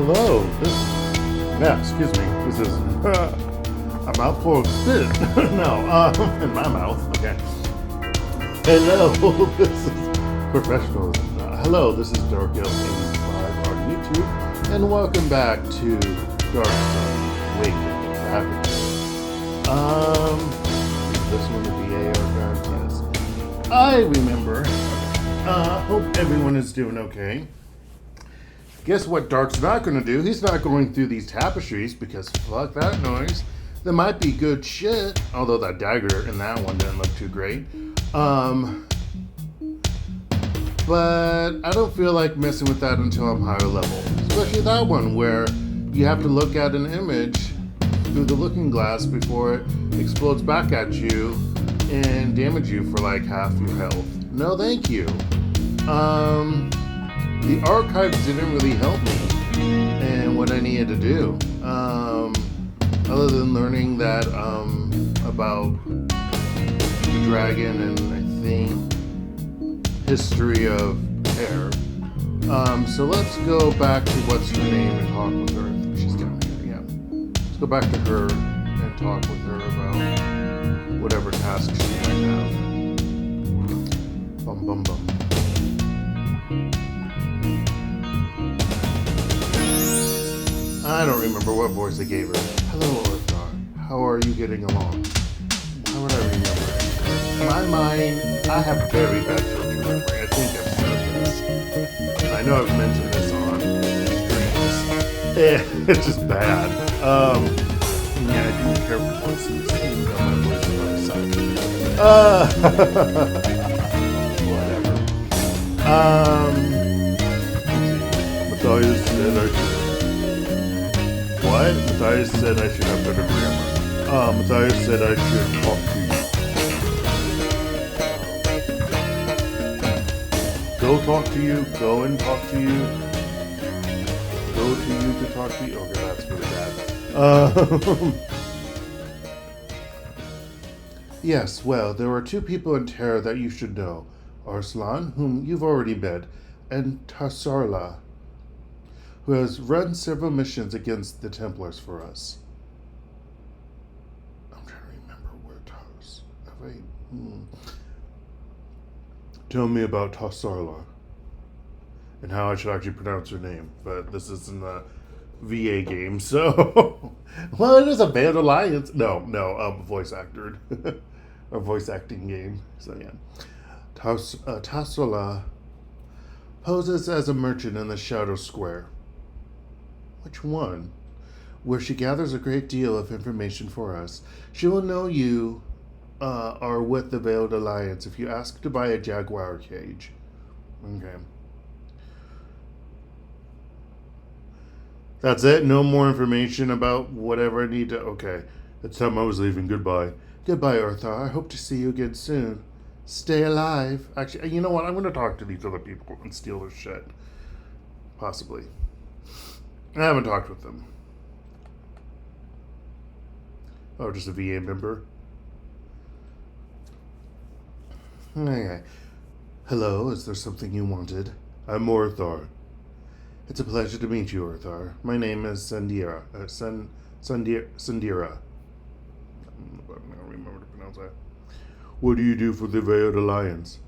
hello. Excuse me. This is a mouthful of spit. No, in my mouth. Okay. Hello. This is professionalism. Hello. This is Dark Elf 85 on YouTube, and welcome back to Dark Sun Waking Ravager. This one the VA archive. Yes, I remember. Hope everyone is doing okay. Guess what Dark's not going to do? He's not going through these tapestries because fuck that noise. There might be good shit, although that dagger in that one didn't look too great. But I don't feel like messing with that until I'm higher level. Especially that one where you have to look at an image through the looking glass before it explodes back at you and damage you for like half your health. No thank you. The archives didn't really help me and what I needed to do. Other than learning that about the dragon and I think history of hair. So let's go back to what's her name and talk with her. I think she's down here, yeah. Let's go back to her and talk with her about whatever tasks she might have. Bum bum bum. I don't remember what voice I gave her. Hello, Orthar. How are you getting along? How would I remember? In my mind, I have very bad short-term memory. I think I've said this. I know I've mentioned this on streams. It's just bad. Yeah, I do care for voices. Even though my voice is really sucks. Whatever. Matthias said I should. What? Matthias said I should have better grammar. Matthias said I should talk to you. Go talk to you. Go and talk to you. Go to you to talk to you. Okay, that's really bad. Yes, well, there are two people in Terra that you should know. Arslan, whom you've already met, and Tassarla, who has run several missions against the Templars for us. I'm trying to remember where Tars. Tell me about Tassarla and how I should actually pronounce her name. But this isn't a VA game, so well, it is a Band Alliance. No, voice actor or voice acting game. So yeah, Tassarla poses as a merchant in the Shadow Square. Which one? Where she gathers a great deal of information for us. She will know you are with the Veiled Alliance if you ask to buy a jaguar cage. Okay. That's it? No more information about whatever I need to... Okay. That's time I was leaving. Goodbye. Goodbye, Arthur. I hope to see you again soon. Stay alive. Actually, you know what? I'm going to talk to these other people and steal their shit. Possibly. I haven't talked with them. Oh, just a VA member? Okay. Hello, is there something you wanted? I'm Orthar. It's a pleasure to meet you, Orthar. My name is Sandira. Sandira. I don't remember to pronounce that. What do you do for the Veiled Alliance?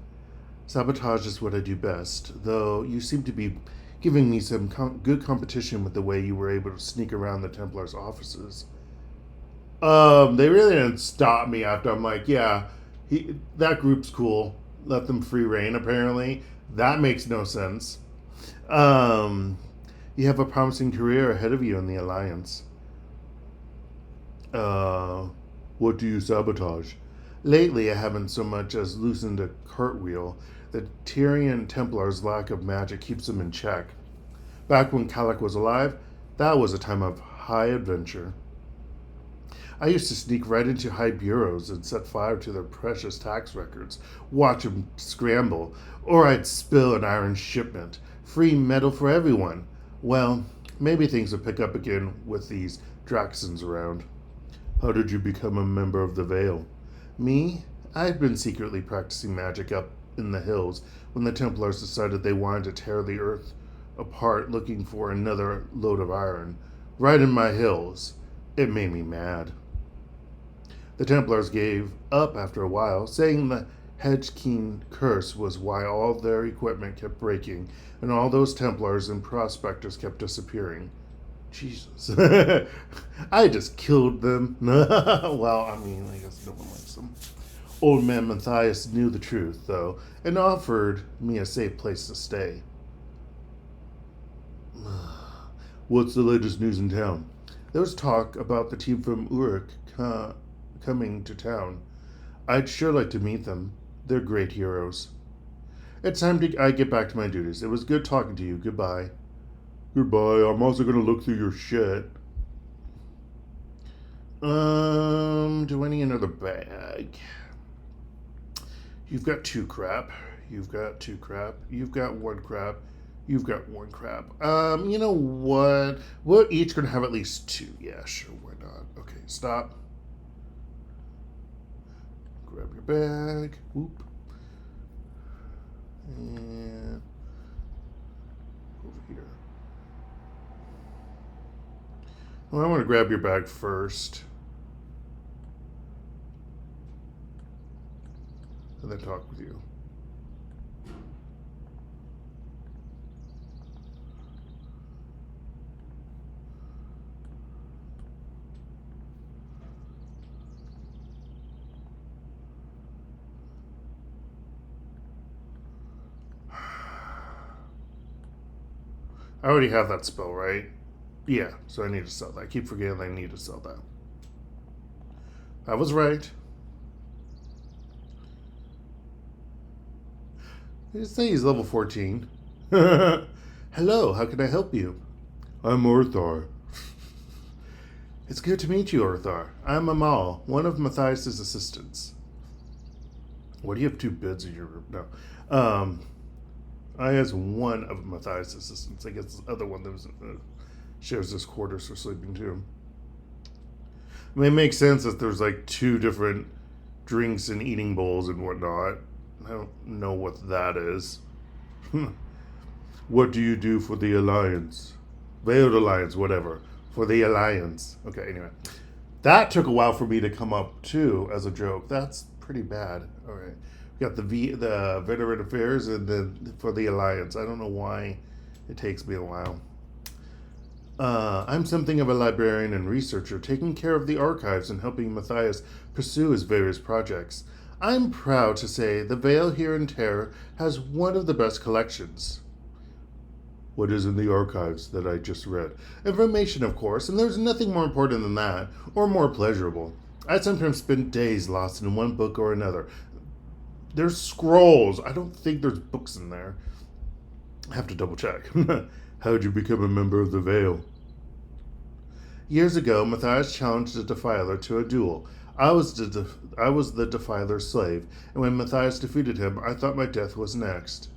Sabotage is what I do best, though you seem to be giving me some good competition with the way you were able to sneak around the Templars' offices. They really didn't stop me after I'm like, yeah, that group's cool. Let them free reign, apparently. That makes no sense. You have a promising career ahead of you in the Alliance. What do you sabotage? Lately, I haven't so much as loosened a cartwheel. The Tyrian Templars' lack of magic keeps them in check. Back when Kalak was alive, that was a time of high adventure. I used to sneak right into high bureaus and set fire to their precious tax records, watch them scramble, or I'd spill an iron shipment. Free metal for everyone. Well, maybe things will pick up again with these Draxons around. How did you become a member of the Veil? Me? I'd been secretly practicing magic up in the hills when the Templars decided they wanted to tear the earth apart looking for another load of iron, right in my hills. It made me mad. The Templars gave up after a while, saying the Hedge-King curse was why all their equipment kept breaking and all those Templars and prospectors kept disappearing. Jesus. I just killed them. Well, I mean, I guess no one likes them. Old man Matthias knew the truth, though, and offered me a safe place to stay. What's the latest news in town? There was talk about the team from Uruk coming to town. I'd sure like to meet them. They're great heroes. It's time I get back to my duties. It was good talking to you. Goodbye. Goodbye. I'm also going to look through your shit. Do I need another bag? You've got 2 crap. You've got 2 crap. You've got 1 crap. You've got 1 crap. You know what? We're each going to have at least 2. Yeah, sure. Why not? Okay, stop. Grab your bag. Whoop. And over here. Well, I want to grab your bag first. And then talk with you. I already have that spell, right? Yeah, so I need to sell that. I keep forgetting I need to sell that. I was right. Did it say he's level 14? Hello, how can I help you? I'm Orthar. It's good to meet you, Orthar. I'm Amal, one of Matthias's assistants. What do you have 2 bids in your group? No. I has one of Matthias's assistants. I guess the other one that was, shares his quarters for sleeping too. I mean, it makes sense that there's like 2 different drinks and eating bowls and whatnot. I don't know what that is. What do you do for the Alliance? Veiled Alliance, whatever. For the Alliance. Okay, anyway. That took a while for me to come up too as a joke. That's pretty bad. All right. We got the Veteran Affairs and then for the Alliance. I don't know why it takes me a while. I'm something of a librarian and researcher, taking care of the archives and helping Matthias pursue his various projects. I'm proud to say the Vale here in Terror has one of the best collections. What is in the archives that I just read? Information, of course, and there's nothing more important than that, or more pleasurable. I sometimes spend days lost in one book or another. There's scrolls. I don't think there's books in there. I have to double check. How'd you become a member of the Vale? Years ago, Matthias challenged a Defiler to a duel. I was the Defiler's slave, and when Matthias defeated him, I thought my death was next.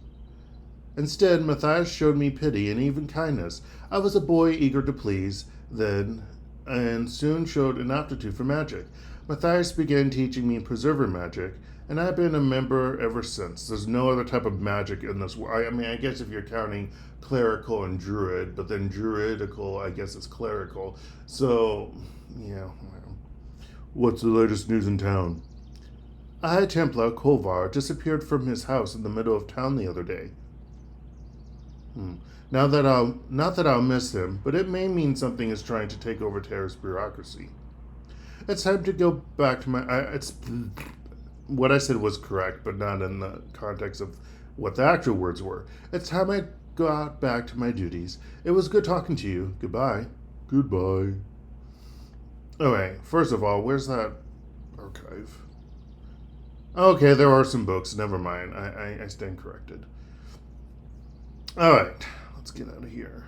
Instead, Matthias showed me pity and even kindness. I was a boy eager to please, then, and soon showed an aptitude for magic. Matthias began teaching me Preserver magic, and I've been a member ever since. There's no other type of magic in this world. I mean, I guess if you're counting clerical and druid, but then druidical, I guess it's clerical. So, yeah. What's the latest news in town? A High Templar Kovar disappeared from his house in the middle of town the other day. Not that I'll miss him, but it may mean something is trying to take over Terra's bureaucracy. It's time to go back to it's what I said was correct, but not in the context of what the actual words were. It's time I got back to my duties. It was good talking to you. Goodbye. Goodbye. Okay, first of all, where's that archive? Okay, there are some books. Never mind. I stand corrected. Alright, let's get out of here.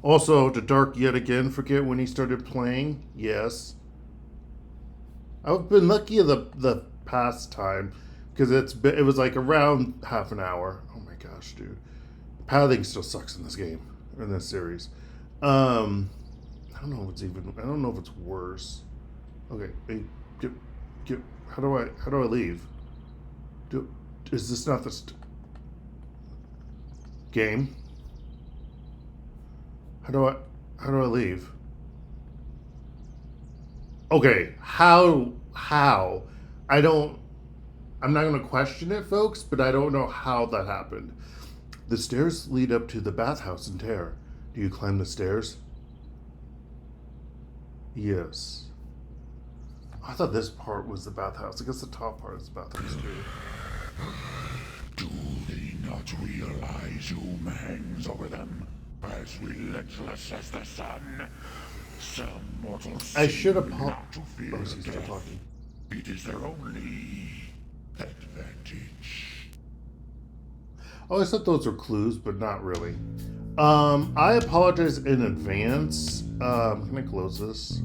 Also, the Dark yet again. Forget when he started playing? Yes. I've been lucky the past time because it was like around half an hour. Oh my gosh, dude. Pathing still sucks in this game, in this series. I don't know if it's worse. Okay, how do I leave? Is this not the game? How do I leave? Okay, how? I'm not going to question it, folks, but I don't know how that happened. The stairs lead up to the bathhouse in Terre. Do you climb the stairs? Yes. I thought this part was the bathhouse. I guess the top part is the bathhouse, too. Do they not realize whom hangs over them, as relentless as the sun? Some mortals I should have not to fear he's still death. talking. It is their only advantage. Oh, I thought those were clues, but not really. I apologize in advance. Can I close this?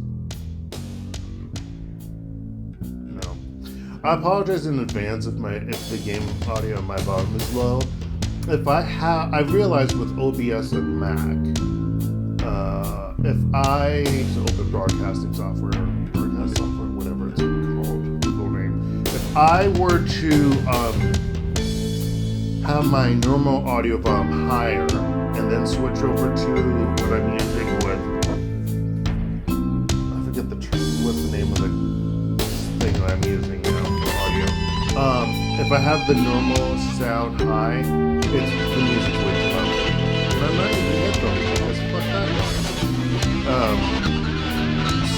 No. I apologize in advance if the game audio on my bottom is low. I realized with OBS and Mac, so open broadcasting software, whatever it's called, Google name. If I were to have my normal audio volume higher and then switch over to what I'm using with, I forget what's the name of the thing that I'm using now for audio. If I have the normal sound high, the music's way too loud. And I'm not using headphones because fuck that noise.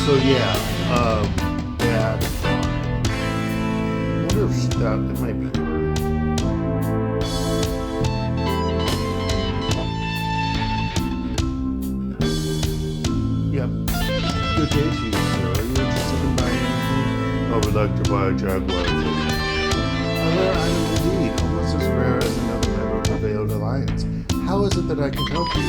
So yeah, bad. I wonder if it might be her. Yep. Good day to you, sir. Are you interested in buying anything? I would like to buy a Jaguar. A rare item indeed, almost as rare as another member of the Veiled Alliance. How is it that I can help you?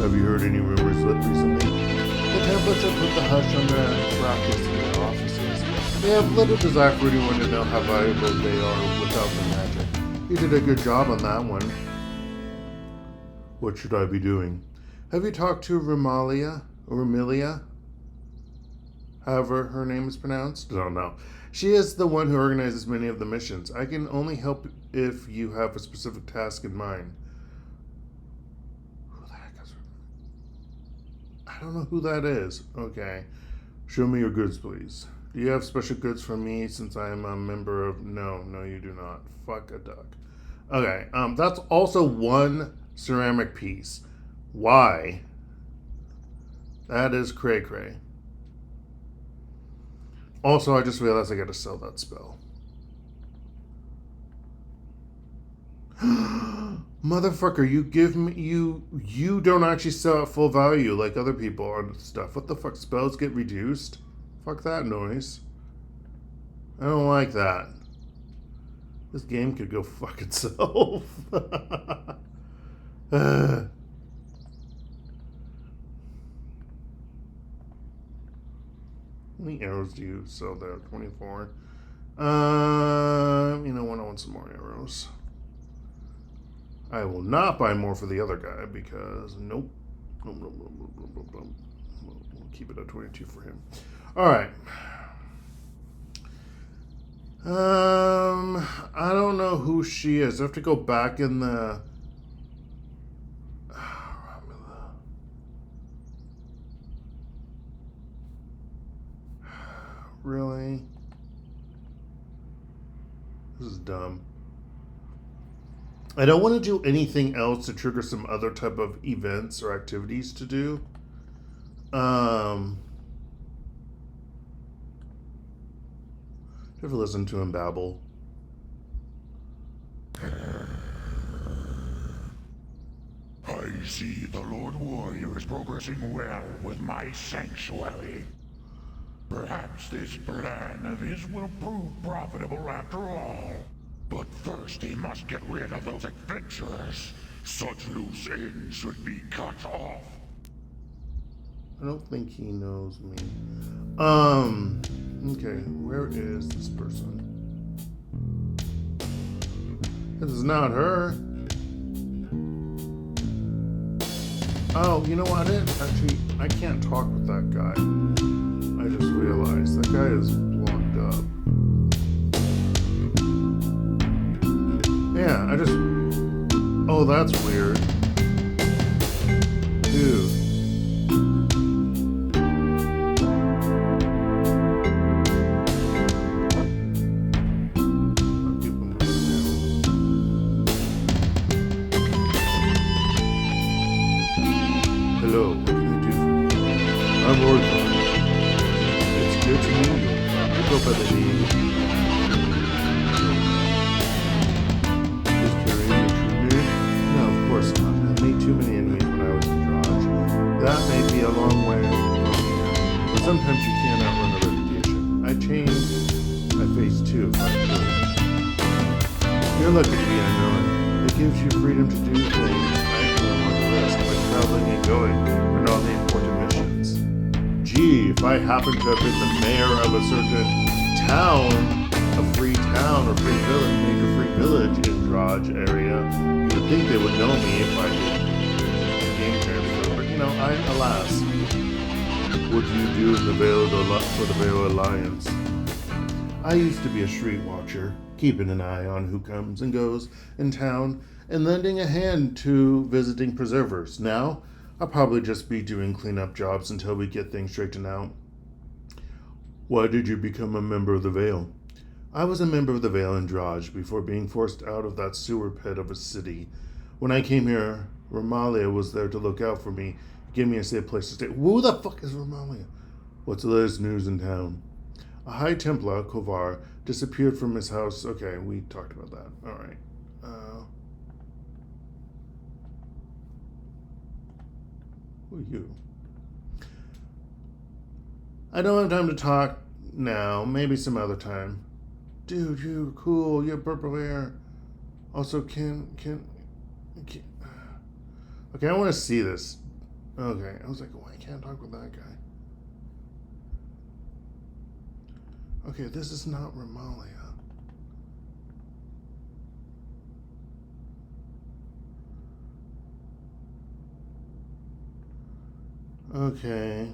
Have you heard any rumors recently? The Templars have put the hush on their practice in their offices. They have little desire for anyone to know how valuable they are without the magic. You did a good job on that one. What should I be doing? Have you talked to Ramilia? However her name is pronounced? I don't know. She is the one who organizes many of the missions. I can only help if you have a specific task in mind. Who the heck is her? I don't know who that is. Okay. Show me your goods, please. Do you have special goods for me since I am a member of... No, you do not. Fuck a duck. Okay, that's also one ceramic piece. Why? That is cray-cray. Also, I just realized I gotta sell that spell. Motherfucker, you don't actually sell at full value like other people on stuff. What the fuck? Spells get reduced? Fuck that noise. I don't like that. This game could go fuck itself. How many arrows do you sell there? 24. I want some more arrows. I will not buy more for the other guy because nope. We'll keep it at 22 for him. All right. I don't know who she is. I have to go back in the. Really? This is dumb. I don't want to do anything else to trigger some other type of events or activities to do. Ever listen to him babble? I see the Lord Warrior is progressing well with my sanctuary. Perhaps this plan of his will prove profitable after all. But first he must get rid of those adventurers. Such loose ends should be cut off. I don't think he knows me. Okay, where is this person? This is not her. Oh, you know what? I can't talk with that guy. I just realized that guy is blocked up. Hey, Yeah, I just... Oh, that's weird. Dude. Hello, what can I do for you? I'm Orthon. It's good to meet you. I go by the name. Is Tyrion your true name? No, of course not. I made too many enemies when I was in Draj. That may be a long way from here, but sometimes you can't outrun a reputation. I'd change my face too if I could. You're lucky to be unknown. It gives you freedom to do things I don't want to risk, like traveling and going on all the important missions. Gee, if I happened to have been the mayor of a certain town, a free town or free village, major free village in Draj area, you would think they would know me if I did a game transfer. But alas, what do you do in the for the Vale Alliance? I used to be a street watcher, keeping an eye on who comes and goes in town and lending a hand to visiting preservers. Now, I'll probably just be doing cleanup jobs until we get things straightened out. Why did you become a member of the Vale? I was a member of the Vale in Draj before being forced out of that sewer pit of a city. When I came here, Ramalia was there to look out for me, give me a safe place to stay. Who the fuck is Ramalia? What's the latest news in town? A High Templar Kovar disappeared from his house. Okay, we talked about that. All right. Who are you? I don't have time to talk now. Maybe some other time. Dude, you're cool. You have purple hair. Also, can okay, I want to see this. Okay, I was like, oh, I can't talk with that guy. Okay, this is not Ramalia. Okay.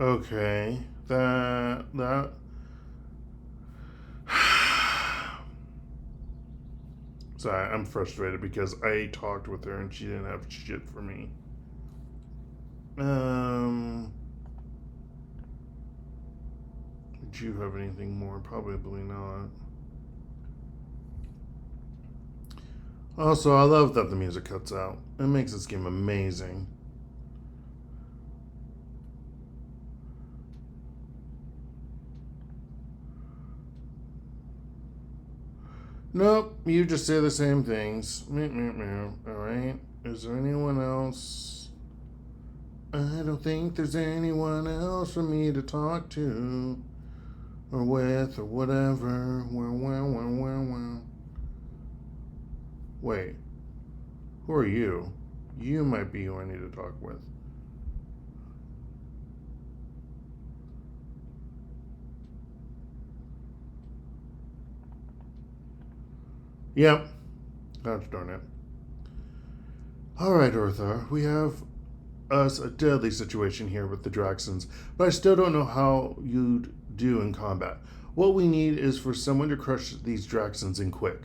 Okay. That Sorry, I'm frustrated because I talked with her and she didn't have shit for me. Did you have anything more? Probably not. Also, I love that the music cuts out. It makes this game amazing. Nope, you just say the same things. Alright, is there anyone else? I don't think there's anyone else for me to talk to, or with, or whatever. Wait, who are you? You might be who I need to talk with. Yep. Gosh darn it. Alright, Orthar, we have us a deadly situation here with the Draxons, but I still don't know how you'd do in combat. What we need is for someone to crush these Draxons in quick.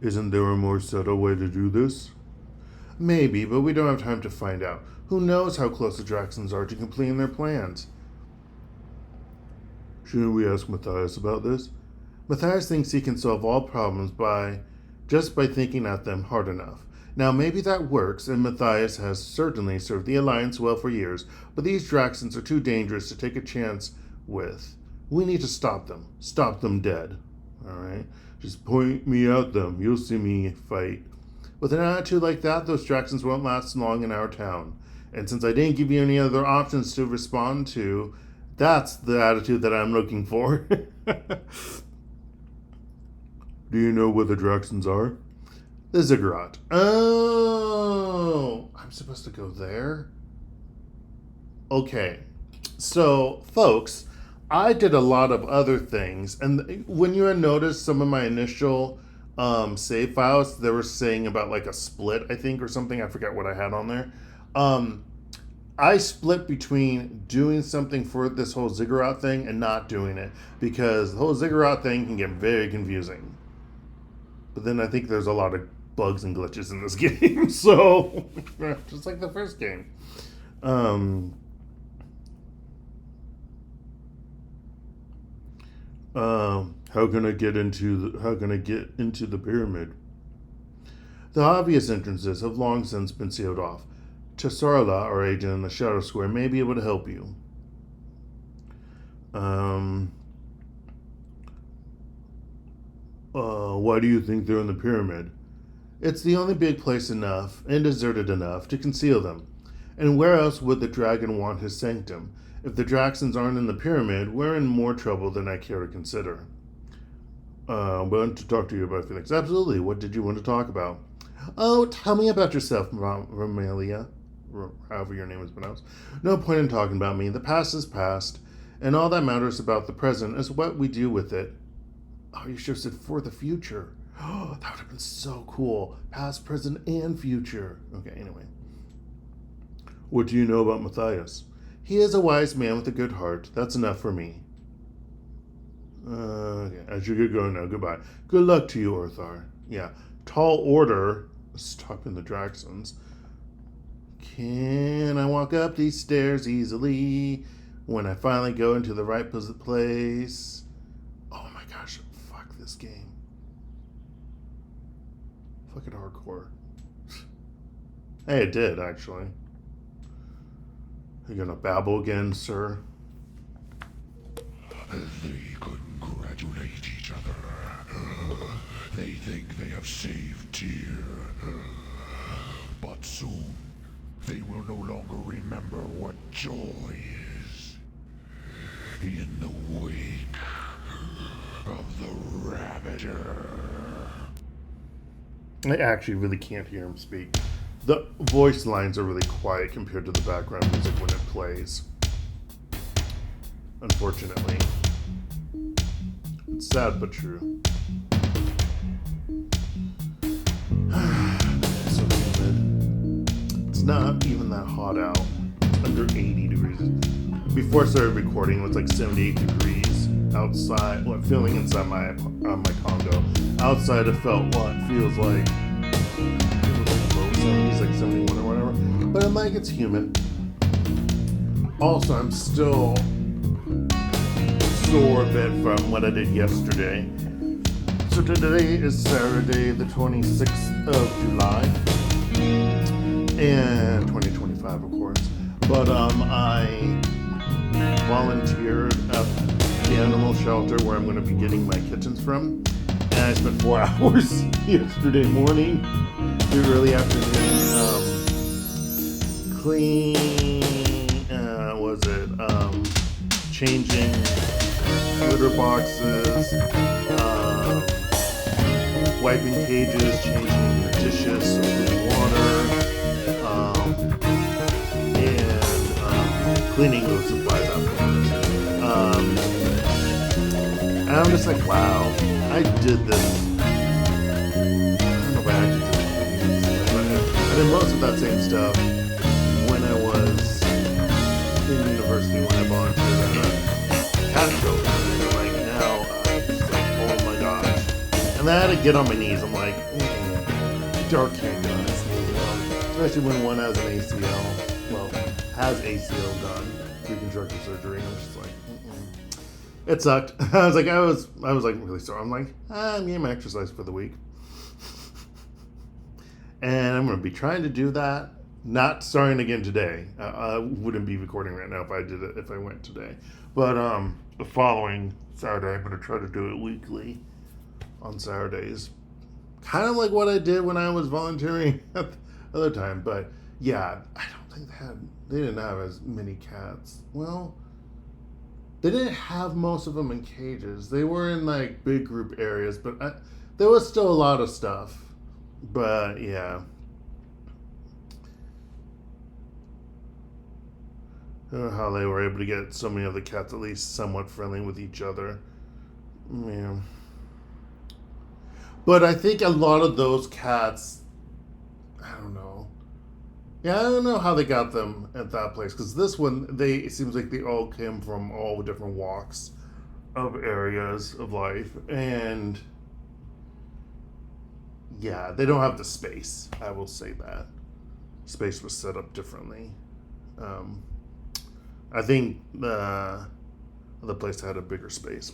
Isn't there a more subtle way to do this? Maybe, but we don't have time to find out. Who knows how close the Draxons are to completing their plans? Shouldn't we ask Matthias about this? Matthias thinks he can solve all problems just by thinking at them hard enough. Now, maybe that works, and Matthias has certainly served the Alliance well for years, but these Draxons are too dangerous to take a chance with. We need to stop them. Stop them dead. Alright? Just point me at them. You'll see me fight. With an attitude like that, those Draxons won't last long in our town. And since I didn't give you any other options to respond to, that's the attitude that I'm looking for. Do you know where the Draxons are? The Ziggurat. Oh, I'm supposed to go there? Okay. So, folks, I did a lot of other things. And when you had noticed some of my initial save files. They were saying about like a split, I think, or something. I forgot what I had on there. Um, I split between doing something for this whole ziggurat thing and not doing it because the whole ziggurat thing can get very confusing. But then I think there's a lot of bugs and glitches in this game, so just like the first game. Um, how can I get into the pyramid? The obvious entrances have long since been sealed off. Chesarla, our agent in the Shadow Square, may be able to help you. Why do you think they're in the pyramid? It's the only big place enough and deserted enough to conceal them. And where else would the dragon want his sanctum? If the Draxons aren't in the pyramid, we're in more trouble than I care to consider. I want to talk to you about Felix. Absolutely. What did you want to talk about? Oh, tell me about yourself, Romelia. However your name is pronounced. No point in talking about me. The past is past, and all that matters about the present is what we do with it. Oh, you should have said for the future. Oh, that would have been so cool. Past, present, and future. Okay, anyway. What do you know about Matthias? He is a wise man with a good heart. That's enough for me. Okay, I should get going now. Goodbye. Good luck to you, Orthar. Yeah. Tall order. Stopping the Draxons. Can I walk up these stairs easily when I finally go into the right place? Oh my gosh. Fuck this game. Fucking hardcore. Hey, it did, actually. Are you gonna babble again, sir? They congratulate each other. They think they have saved Tyr. But soon, they will no longer remember what joy is. In the wake of the Ravager. I actually really can't hear him speak. The voice lines are really quiet compared to the background music when it plays. Unfortunately. It's sad but true. It's so humid. It's not even that hot out. It's under 80 degrees. Before I started recording, it was like 78 degrees outside. Well, feeling inside my condo. Outside, it felt what feels like low 70s, like 71 or whatever. But I'm like, it's humid. Also, I'm still sore a bit from what I did yesterday. So today is Saturday, the 26th of July, and 2025, of course. But I volunteered at the animal shelter where I'm going to be getting my kittens from. And I spent 4 hours yesterday morning through early afternoon changing litter boxes, wiping cages, changing the dishes, with water, and cleaning those supplies afterwards. And I'm just like, wow, I did this. I don't know if I actually did it, but I did most of that same stuff when I was in university, when I volunteered at a cat shelter. And like now, it's like, oh my gosh. And then I had to get on my knees. I'm like, dark can't get on his knees, you know? Especially when one has an ACL. Well, has ACL done, reconstructive surgery. And I'm just like, it sucked. I was like really sore. I'm like, I'm getting my exercise for the week. And I'm going to be trying to do that. Not starting again today. I wouldn't be recording right now if I went today. But the following Saturday, I'm going to try to do it weekly on Saturdays. Kind of like what I did when I was volunteering at the other time. But yeah, I don't think they didn't have as many cats. Well, they didn't have most of them in cages. They were in like big group areas, but there was still a lot of stuff. But yeah. I don't know how they were able to get so many of the cats at least somewhat friendly with each other. Yeah. But I think a lot of those cats, I don't know. Yeah, I don't know how they got them at that place because this one, it seems like they all came from all different walks of areas of life, and yeah, they don't have the space. I will say that space was set up differently. Um, I think the place had a bigger space.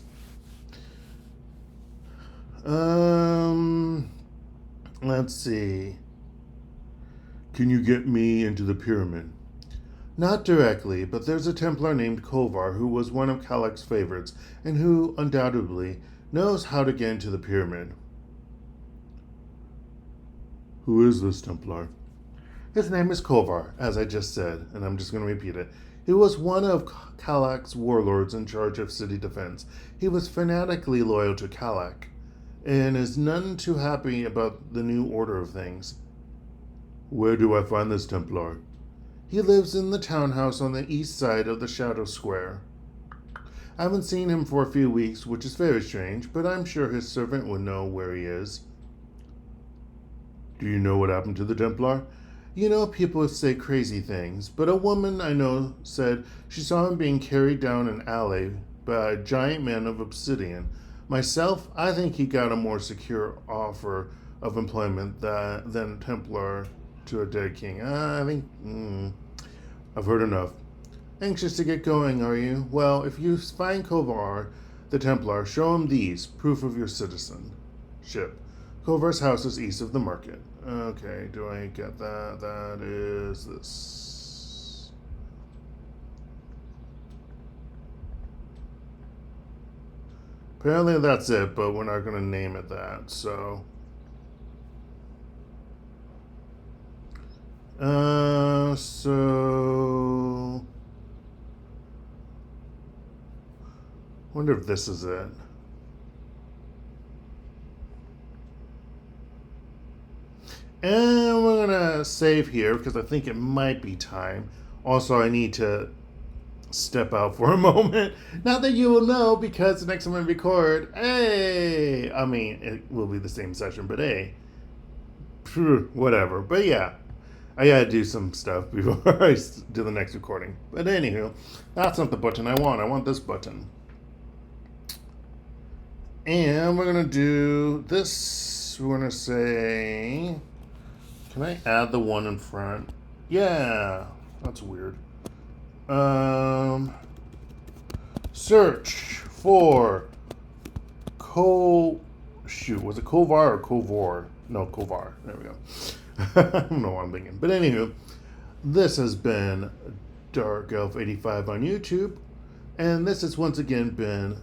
Let's see. Can you get me into the pyramid? Not directly, but there's a Templar named Kovar who was one of Kalak's favorites and who, undoubtedly, knows how to get into the pyramid. Who is this Templar? His name is Kovar, as I just said, and I'm just going to repeat it. He was one of Kalak's warlords in charge of city defense. He was fanatically loyal to Kalak, and is none too happy about the new order of things. Where do I find this Templar? He lives in the townhouse on the east side of the Shadow Square. I haven't seen him for a few weeks, which is very strange, but I'm sure his servant would know where he is. Do you know what happened to the Templar? You know, people say crazy things, but a woman I know said she saw him being carried down an alley by a giant man of obsidian. Myself, I think he got a more secure offer of employment than Templar to a dead king. I've heard enough. Anxious to get going, are you? Well, if you find Kovar, the Templar, show him these, proof of your citizenship. Kovar's house is east of the market. Okay, do I get that? That is this. Apparently that's it, but we're not going to name it that, so. So. Wonder if this is it. And we're gonna save here because I think it might be time. Also, I need to step out for a moment. Not that you will know because the next time I record, hey, I mean, it will be the same session, but hey, whatever. But yeah, I gotta do some stuff before I do the next recording. But anywho, that's not the button I want. I want this button. And we're gonna do this. We're gonna say, can I add the one in front? Yeah, that's weird. Search for was it Kovar or Kovor? No, Kovar. There we go. I don't know what I'm thinking. But anywho, this has been Dark Elf 85 on YouTube. And this has once again been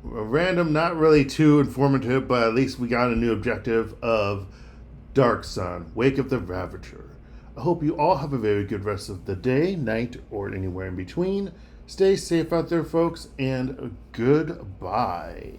a random, not really too informative, but at least we got a new objective of Dark Sun, Wake of the Ravager. I hope you all have a very good rest of the day, night, or anywhere in between. Stay safe out there, folks, and goodbye.